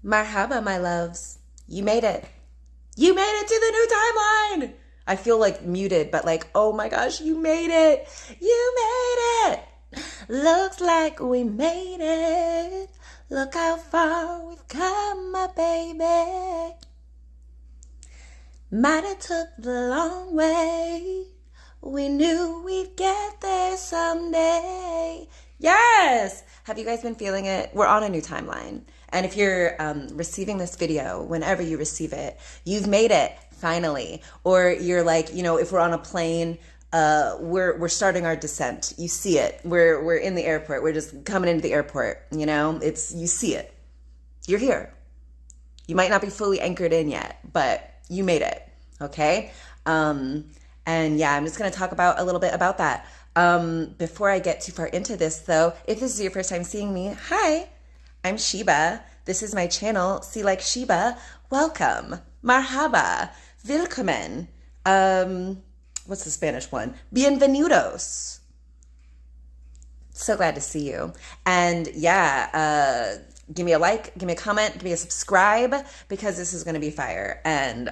Marhaba, my loves. You made it. You made it to the new timeline. I feel like muted, but like, oh my gosh, you made it. You made it. Looks like we made it. Look how far we've come, my baby. Might have took the long way. We knew we'd get there someday. Yes! Have you guys been feeling it? We're on a new timeline. And if you're receiving this video, whenever you receive it, you've made it, finally. Or you're like, you know, if we're on a plane, we're starting our descent. You see it. We're in the airport. We're just coming into the airport, you know? You see it. You're here. You might not be fully anchored in yet, but you made it, okay? And yeah, I'm just going to talk about a little bit about that. Before I get too far into this though, if this is your first time seeing me, hi, I'm Sheba. This is my channel, See Like Sheba. Welcome. Marhaba. Willkommen. What's the Spanish one? Bienvenidos. So glad to see you. And yeah, give me a like, give me a comment, give me a subscribe, because this is going to be fire. And,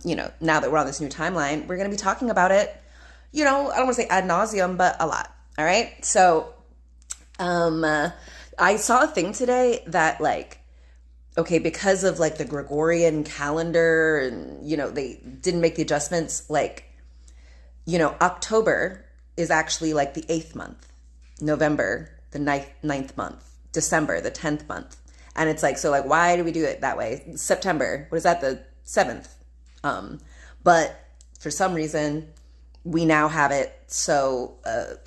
you know, now that we're on this new timeline, we're going to be talking about it, you know, I don't want to say ad nauseum, but a lot. All right. So, I saw a thing today that like, okay, because of like the Gregorian calendar and, you know, they didn't make the adjustments, like, you know, October is actually like the 8th month, November, the ninth month, December, the 10th month. And it's like, so like, why do we do it that way? September, what is that? The 7th. But for some reason we now have it. So,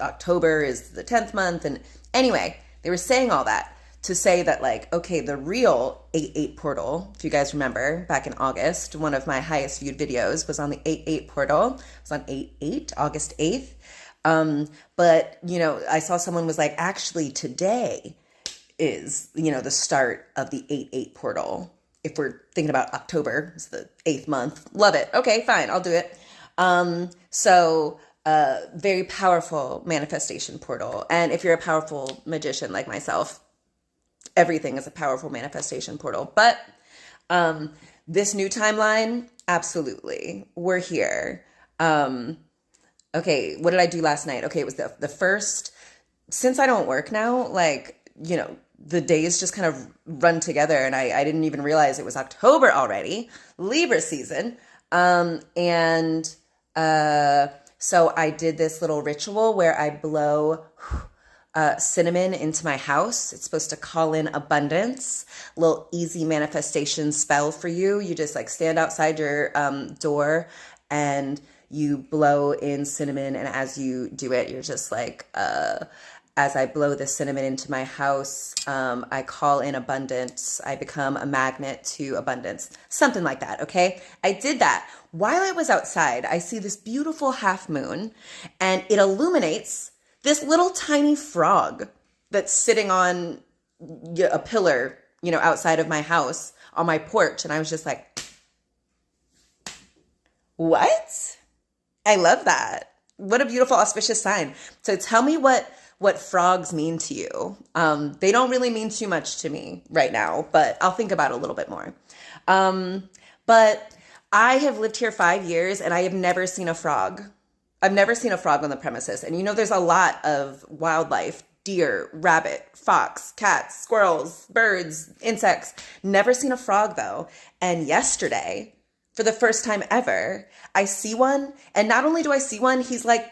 October is the 10th month. And anyway, they were saying all that to say that like, okay, the real 8-8 portal, if you guys remember back in August, one of my highest viewed videos was on the 8-8 portal. It was on 8-8, August 8th. But you know, I saw someone was like, actually today is, you know, the start of the 8-8 portal. If we're thinking about October, it's the 8th month. Love it. Okay, fine. I'll do it. Very powerful manifestation portal. And if you're a powerful magician like myself, everything is a powerful manifestation portal. But, this new timeline, absolutely. We're here. Okay. What did I do last night? Okay. It was the first, since I don't work now, like, you know, the days just kind of run together, and I didn't even realize it was October already, Libra season. So I did this little ritual where I blow cinnamon into my house. It's supposed to call in abundance. Little easy manifestation spell for you. You just like stand outside your door and you blow in cinnamon, and as you do it, you're just like, as I blow the cinnamon into my house, I call in abundance. I become a magnet to abundance. Something like that, okay? I did that. While I was outside, I see this beautiful half moon, and it illuminates this little tiny frog that's sitting on a pillar, you know, outside of my house on my porch. And I was just like, what? I love that. What a beautiful auspicious sign. So tell me what frogs mean to you. They don't really mean too much to me right now, but I'll think about it a little bit more. But I have lived here 5 years and I have never seen a frog. I've never seen a frog on the premises. And you know, there's a lot of wildlife, deer, rabbit, fox, cats, squirrels, birds, insects. Never seen a frog though. And yesterday, for the first time ever, I see one. And not only do I see one, he's like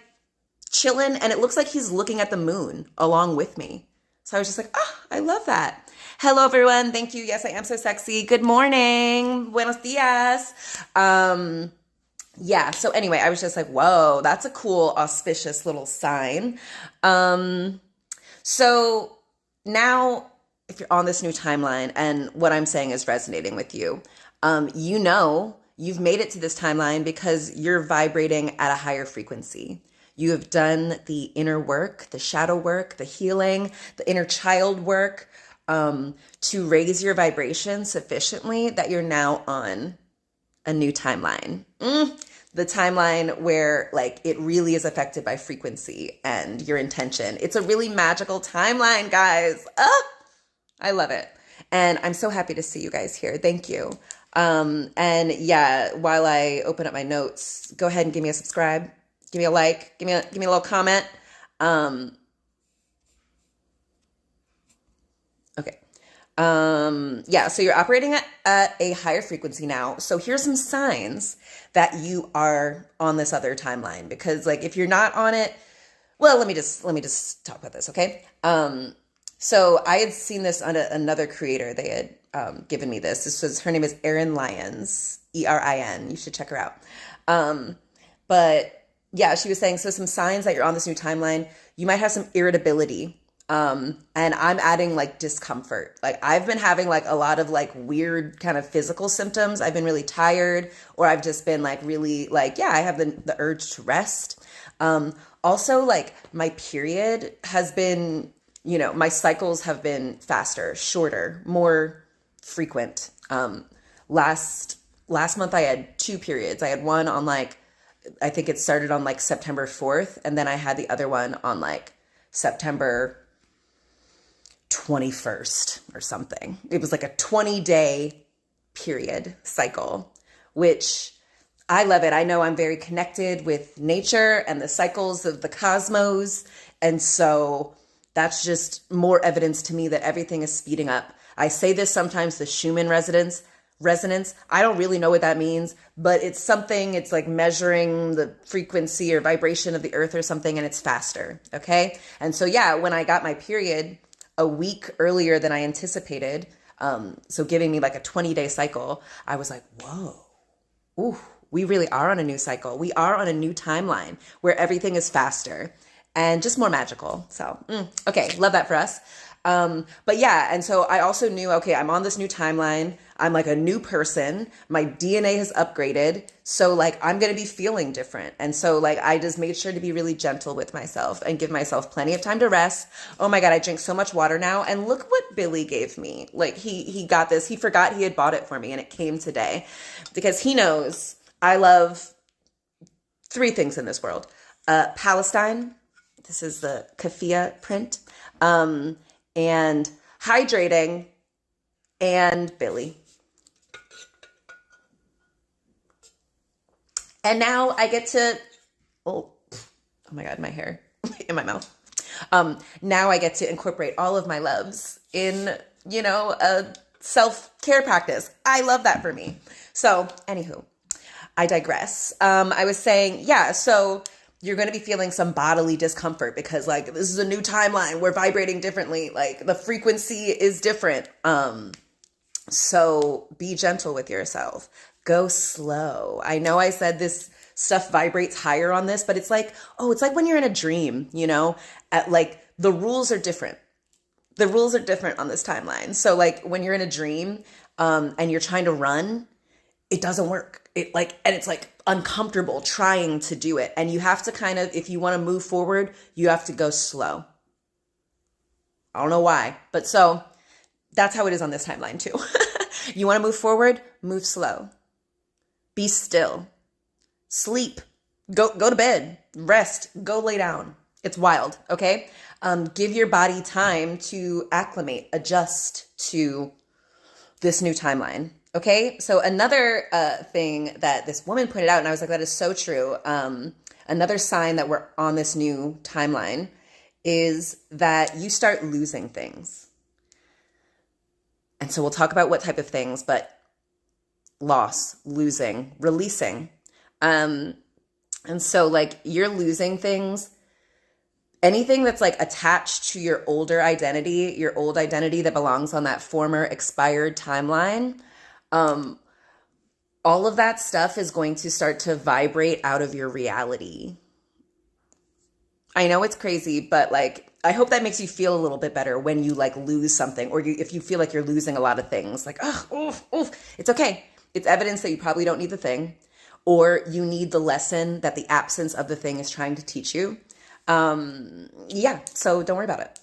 chilling, and it looks like he's looking at the moon along with me. So I was just like, oh, I love that. Hello, everyone. Thank you. Yes, I am so sexy. Good morning. Buenos dias. Yeah. So anyway, I was just like, whoa, that's a cool, auspicious little sign. So now if you're on this new timeline and what I'm saying is resonating with you, you know, you've made it to this timeline because you're vibrating at a higher frequency. You have done the inner work, the shadow work, the healing, the inner child work, to raise your vibration sufficiently that you're now on a new timeline. The timeline where like it really is affected by frequency and your intention. It's a really magical timeline, guys. I love it. And I'm so happy to see you guys here. Thank you. And yeah, while I open up my notes, go ahead and give me a subscribe, give me a like, give me a little comment. Okay. Yeah, so you're operating at a higher frequency now. So here's some signs that you are on this other timeline, because like if you're not on it, well, let me just talk about this, okay? So I had seen this on another creator. They had given me this. Her name is Erin Lyons, Erin. You should check her out. But yeah, she was saying, so some signs that you're on this new timeline, you might have some irritability. And I'm adding like discomfort. Like I've been having like a lot of like weird kind of physical symptoms. I've been really tired, or I've just been like really like, yeah, I have the urge to rest. Also like my period has been, my cycles have been faster, shorter, more frequent. Last month I had 2 periods. I had one on like, I think it started on like September 4th. And then I had the other one on like September 21st or something. It was like a 20-day period cycle, which I love it. I know I'm very connected with nature and the cycles of the cosmos. And so that's just more evidence to me that everything is speeding up. I say this sometimes, the Schumann resonance. I don't really know what that means, but it's something, it's like measuring the frequency or vibration of the earth or something, and it's faster. Okay. And so, yeah, when I got my period a week earlier than I anticipated, so giving me like a 20-day cycle, I was like, whoa, ooh, we really are on a new cycle. We are on a new timeline where everything is faster and just more magical. So, okay. Love that for us. But yeah, and so I also knew, okay, I'm on this new timeline. I'm like a new person. My DNA has upgraded. So like, I'm going to be feeling different. And so like, I just made sure to be really gentle with myself and give myself plenty of time to rest. Oh my God, I drink so much water now. And look what Billy gave me. Like he got this, he forgot he had bought it for me and it came today because he knows I love 3 things in this world. Palestine. This is the keffiyeh print. And hydrating, and Billy. And now I get to, oh my God, my hair in my mouth. Now I get to incorporate all of my loves in, a self-care practice. I love that for me. So anywho, I digress. I was saying, yeah, so you're going to be feeling some bodily discomfort because like, this is a new timeline. We're vibrating differently. Like the frequency is different. So be gentle with yourself. Go slow. I know I said this stuff vibrates higher on this, but it's like, it's like when you're in a dream, like the rules are different. The rules are different on this timeline. So like when you're in a dream, and you're trying to run, it doesn't work. And it's like uncomfortable trying to do it. And you have to kind of, if you want to move forward, you have to go slow. I don't know why, but so that's how it is on this timeline too. You want to move forward, move slow. Be still. Sleep. Go to bed. Rest. Go lay down. It's wild, okay? Give your body time to acclimate, adjust to this new timeline. Okay, so another thing that this woman pointed out, and I was like, that is so true. Another sign that we're on this new timeline is that you start losing things. And so we'll talk about what type of things, but loss, losing, releasing. And so like you're losing things, anything that's like attached to your older identity, your old identity that belongs on that former expired timeline. All of that stuff is going to start to vibrate out of your reality. I know it's crazy, but like, I hope that makes you feel a little bit better when you like lose something, or if you feel like you're losing a lot of things, like, it's okay. It's evidence that you probably don't need the thing, or you need the lesson that the absence of the thing is trying to teach you. Yeah, so don't worry about it.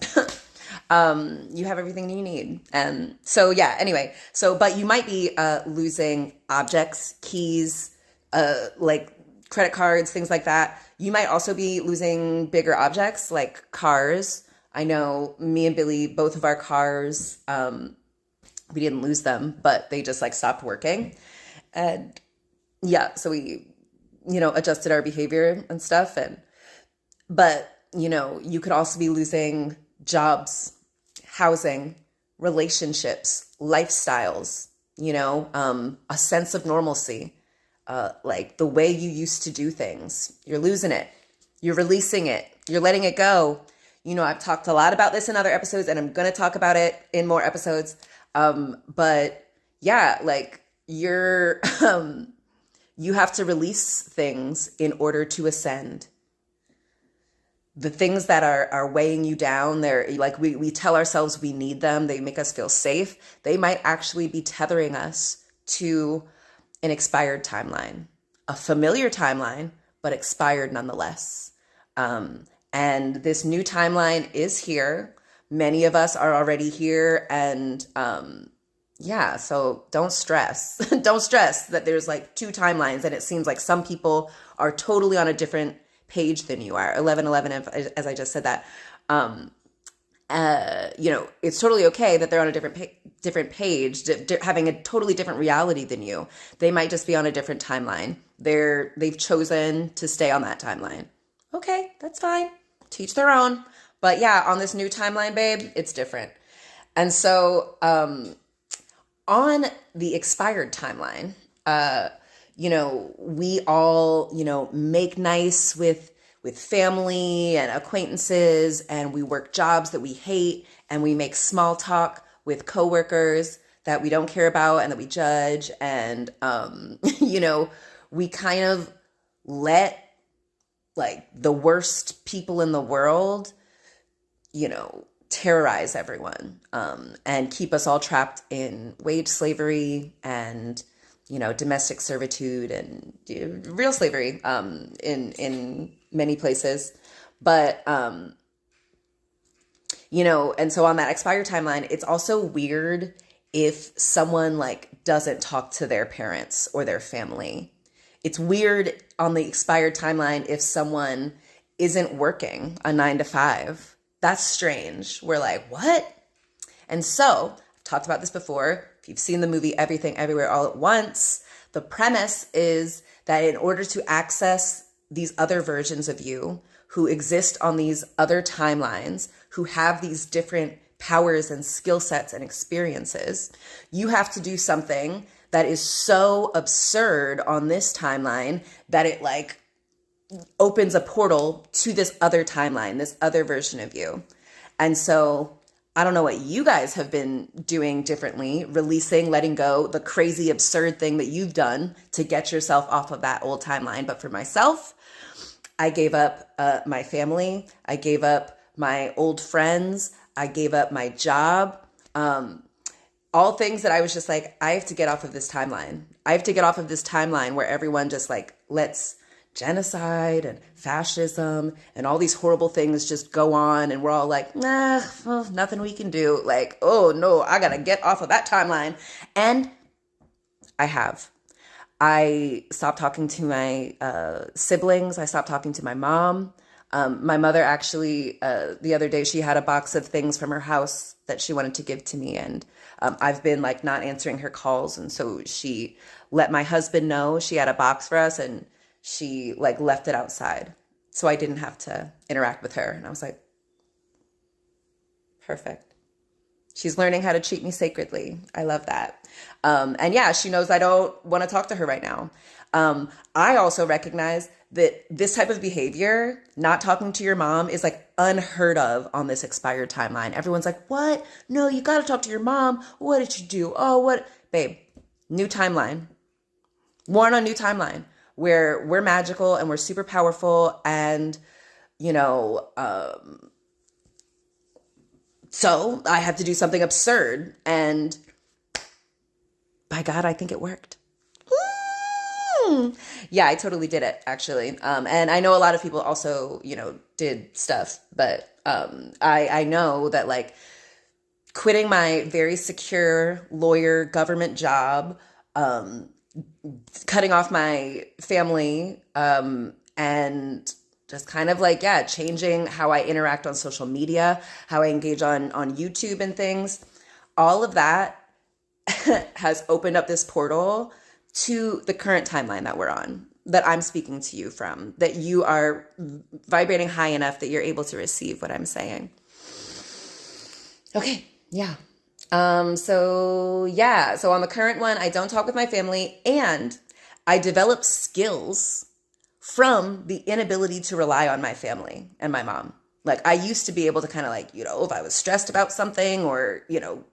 You have everything you need. And so, yeah, anyway, but you might be, losing objects, keys, like credit cards, things like that. You might also be losing bigger objects like cars. I know me and Billy, both of our cars, We didn't lose them, but they just like stopped working. And yeah, so we, adjusted our behavior and stuff. But, you could also be losing jobs, housing, relationships, lifestyles, a sense of normalcy, like the way you used to do things. You're losing it. You're releasing it. You're letting it go. I've talked a lot about this in other episodes, and I'm going to talk about it in more episodes. But yeah, like you have to release things in order to ascend. The things that are weighing you down, they're like, we tell ourselves we need them. They make us feel safe. They might actually be tethering us to an expired timeline, a familiar timeline, but expired nonetheless. And this new timeline is here. Many of us are already here. And yeah, so don't stress. Don't stress that there's like two timelines and it seems like some people are totally on a different page than you are. 1111, as I just said that. It's totally okay that they're on a different page, having a totally different reality than you. They might just be on a different timeline. They've chosen to stay on that timeline. Okay, that's fine. Teach their own. But yeah, on this new timeline, babe, it's different. And so on the expired timeline, we all, make nice with family and acquaintances, and we work jobs that we hate, and we make small talk with coworkers that we don't care about and that we judge. And, we kind of let like the worst people in the world, terrorize everyone, and keep us all trapped in wage slavery and, domestic servitude and real slavery, in many places. But, and so on that expired timeline, it's also weird if someone like doesn't talk to their parents or their family. It's weird on the expired timeline if someone isn't working a 9 to 5. That's strange. We're like, what? And so I've talked about this before. If you've seen the movie Everything Everywhere All at Once, the premise is that in order to access these other versions of you who exist on these other timelines, who have these different powers and skill sets and experiences, you have to do something that is so absurd on this timeline that it like opens a portal to this other timeline, this other version of you. And so I don't know what you guys have been doing differently, releasing, letting go, the crazy, absurd thing that you've done to get yourself off of that old timeline. But for myself, I gave up my family. I gave up my old friends. I gave up my job. All things that I was just like, I have to get off of this timeline. I have to get off of this timeline where everyone just like lets genocide and fascism and all these horrible things just go on. And we're all like, nah, well, nothing we can do. Like, oh no, I got to get off of that timeline. And I have. I stopped talking to my siblings. I stopped talking to my mom. My mother actually, the other day, she had a box of things from her house that she wanted to give to me. And I've been like not answering her calls. And so she let my husband know she had a box for us, and she like left it outside. So I didn't have to interact with her. And I was like, perfect. She's learning how to treat me sacredly. I love that. And yeah, she knows I don't want to talk to her right now. I also recognize that this type of behavior, not talking to your mom, is like unheard of on this expired timeline. Everyone's like, what? No, you got to talk to your mom. What did you do? Oh, what? Babe, new timeline. We're on a new timeline where we're magical and we're super powerful. And, so I had to do something absurd. And by God, I think it worked. Yeah, I totally did it, actually. And I know a lot of people also, did stuff. But I know that, like, quitting my very secure lawyer government job, cutting off my family, and just kind of like, yeah, changing how I interact on social media, how I engage on YouTube and things. All of that has opened up this portal to the current timeline that we're on, that I'm speaking to you from, that you are vibrating high enough that you're able to receive what I'm saying. Okay, yeah. So on the current one, I don't talk with my family, and I develop skills from the inability to rely on my family and my mom. Like, I used to be able to kind of like, if I was stressed about something or,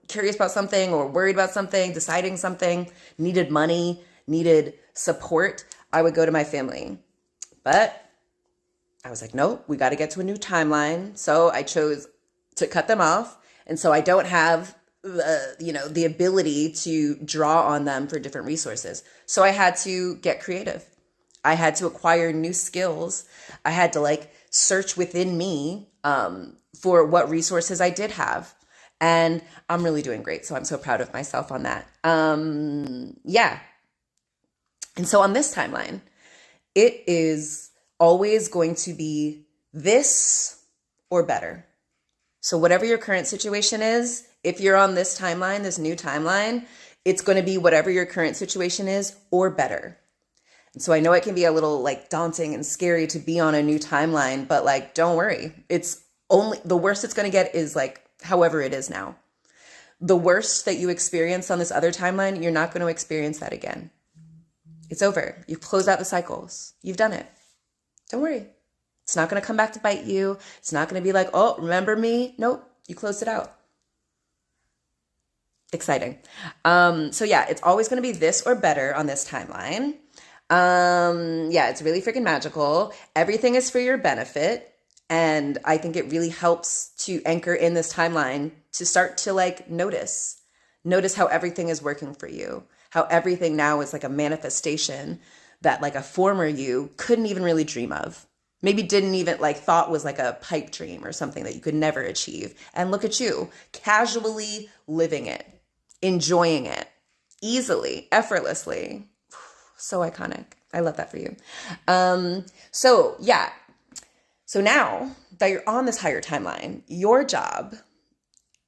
curious about something or worried about something, deciding something, needed money, needed support, I would go to my family. But I was like, nope, we got to get to a new timeline. So I chose to cut them off. And so I don't have the ability to draw on them for different resources. So I had to get creative. I had to acquire new skills. I had to search within me for what resources I did have. And I'm really doing great. So I'm so proud of myself on that. Yeah. And so on this timeline, it is always going to be this or better. So whatever your current situation is, if you're on this timeline, this new timeline, it's going to be whatever your current situation is or better. And so I know it can be a little daunting and scary to be on a new timeline, but don't worry. It's only the worst it's going to get is however it is now. The worst that you experienced on this other timeline, you're not going to experience that again. It's over. You've closed out the cycles. You've done it. Don't worry. It's not going to come back to bite you. It's not going to be oh, remember me? Nope. You closed it out. Exciting. So yeah, it's always going to be this or better on this timeline. It's really freaking magical. Everything is for your benefit. And I think it really helps to anchor in this timeline to start to notice how everything is working for you, how everything now is a manifestation that a former you couldn't even really dream of. Maybe didn't even thought was a pipe dream or something that you could never achieve. And look at you, casually living it, enjoying it, easily, effortlessly. So iconic. I love that for you. So now that you're on this higher timeline, your job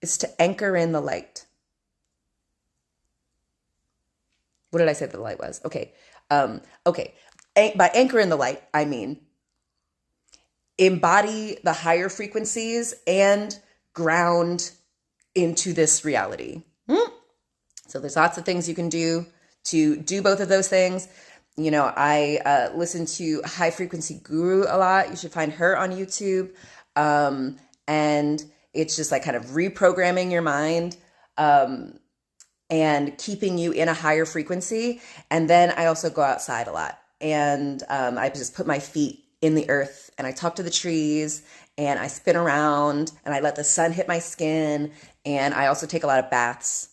is to anchor in the light. What did I say that the light was? Okay. By anchor in the light, I mean embody the higher frequencies and ground into this reality. So there's lots of things you can do to do both of those things. I listen to High Frequency Guru a lot. You should find her on YouTube. And it's just kind of reprogramming your mind and keeping you in a higher frequency. And then I also go outside a lot. And I just put my feet in the earth and I talk to the trees and I spin around and I let the sun hit my skin. And I also take a lot of baths.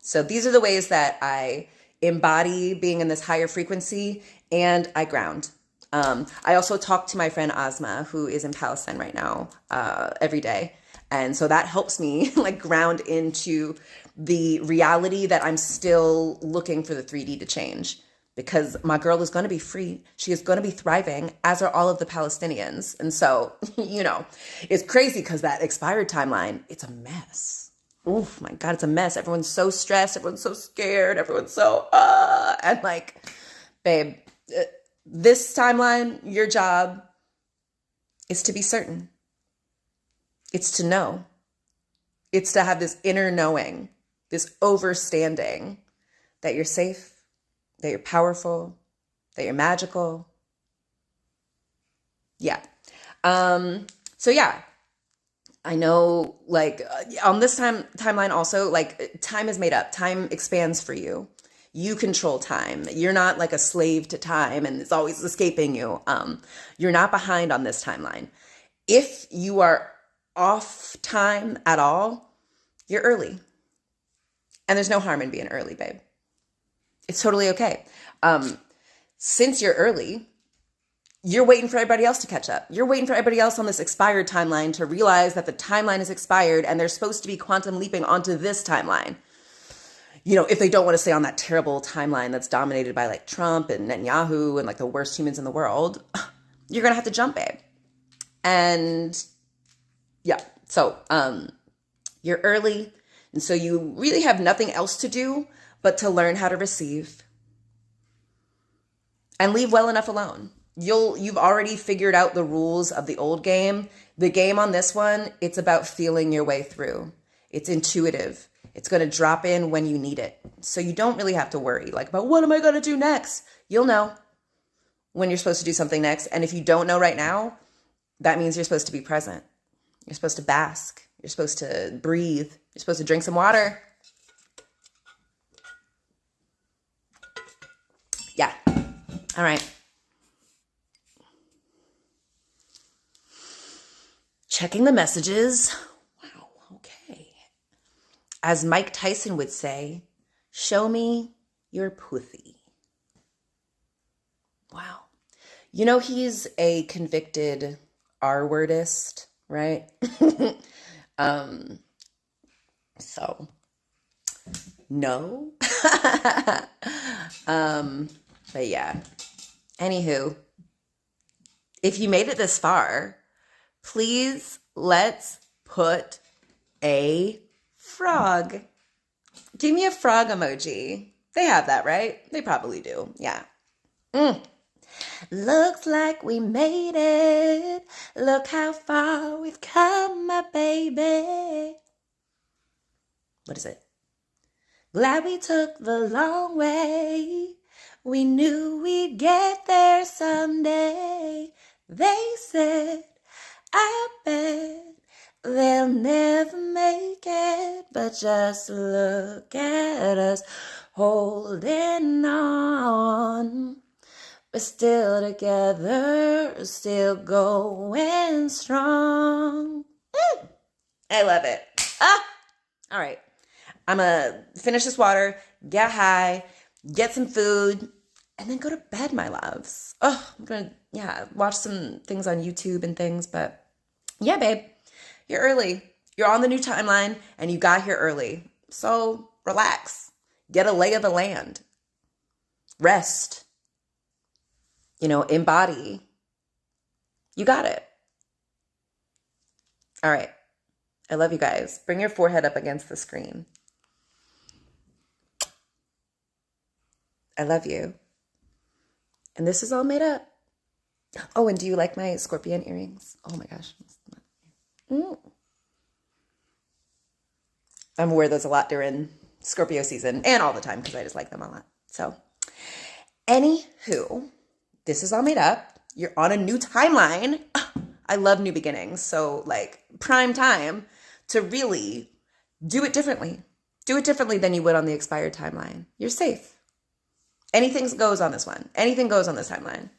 So these are the ways that I embody being in this higher frequency and I ground. I also talk to my friend Asma, who is in Palestine right now, every day. And so that helps me ground into the reality that I'm still looking for the 3D to change, because my girl is going to be free. She is going to be thriving, as are all of the Palestinians. And so, it's crazy because that expired timeline, it's a mess. Oh my God, it's a mess. Everyone's so stressed. Everyone's so scared. Everyone's so, and babe, this timeline, your job is to be certain. It's to know. It's to have this inner knowing, this overstanding that you're safe, that you're powerful, that you're magical. Yeah. So yeah, I know on this timeline also, time is made up. Time expands for you. You control time. You're not a slave to time and it's always escaping you. You're not behind on this timeline. If you are off time at all, you're early. And there's no harm in being early, babe. It's totally okay. Since you're early, you're waiting for everybody else to catch up. You're waiting for everybody else on this expired timeline to realize that the timeline is expired and they're supposed to be quantum leaping onto this timeline. If they don't want to stay on that terrible timeline that's dominated by Trump and Netanyahu and the worst humans in the world, you're going to have to jump, babe. And yeah, so you're early. And so you really have nothing else to do but to learn how to receive and leave well enough alone. You've already figured out the rules of the old game. The game on this one, it's about feeling your way through. It's intuitive. It's going to drop in when you need it. So you don't really have to worry like about what am I going to do next? You'll know when you're supposed to do something next. And if you don't know right now, that means you're supposed to be present. You're supposed to bask. You're supposed to breathe. You're supposed to drink some water. Yeah. All right. Checking the messages. Wow. Okay. As Mike Tyson would say, show me your pussy. Wow. You know, he's a convicted R-wordist, right? So, no. But yeah. Anywho, if you made it this far, please let's put a frog. Give me a frog emoji. They have that, right? They probably do. Yeah. Looks like we made it. Look how far we've come, my baby. What is it? Glad we took the long way. We knew we'd get there someday. They said, I bet they'll never make it. But just look at us holding on. We're still together, still going strong. I love it. All right. I'm going to finish this water, get high, get some food, and then go to bed, my loves. I'm going to, watch some things on YouTube and things. But yeah, babe, you're early. You're on the new timeline, and you got here early. So relax. Get a lay of the land. Rest. Embody. You got it. All right. I love you guys. Bring your forehead up against the screen. I love you. And this is all made up. Oh, and do you like my scorpion earrings? Oh my gosh. I'm wear those a lot during Scorpio season and all the time because I just like them a lot. So, anywho, this is all made up. You're on a new timeline. I love new beginnings. So, prime time to really do it differently. Do it differently than you would on the expired timeline. You're safe. Anything goes on this one. Anything goes on this timeline.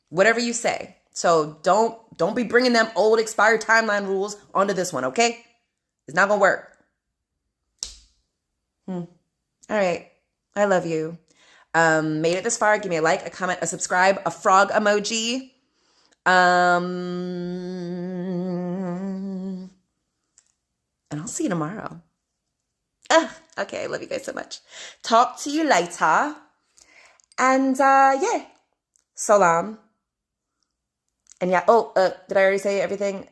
Whatever you say. So don't be bringing them old expired timeline rules onto this one, okay? It's not going to work. All right. I love you. Made it this far. Give me a like, a comment, a subscribe, a frog emoji. And I'll see you tomorrow. Okay. I love you guys so much. Talk to you later. And salam. And did I already say everything?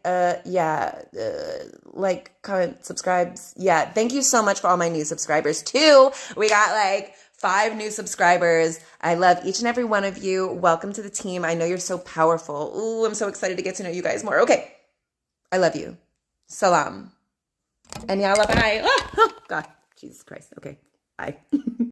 Like, comment, subscribes. Yeah, thank you so much for all my new subscribers too. We got 5 new subscribers. I love each and every one of you. Welcome to the team. I know you're so powerful. Ooh, I'm so excited to get to know you guys more. Okay, I love you. Salam. And yalla bye. Oh, God, Jesus Christ. Okay, bye.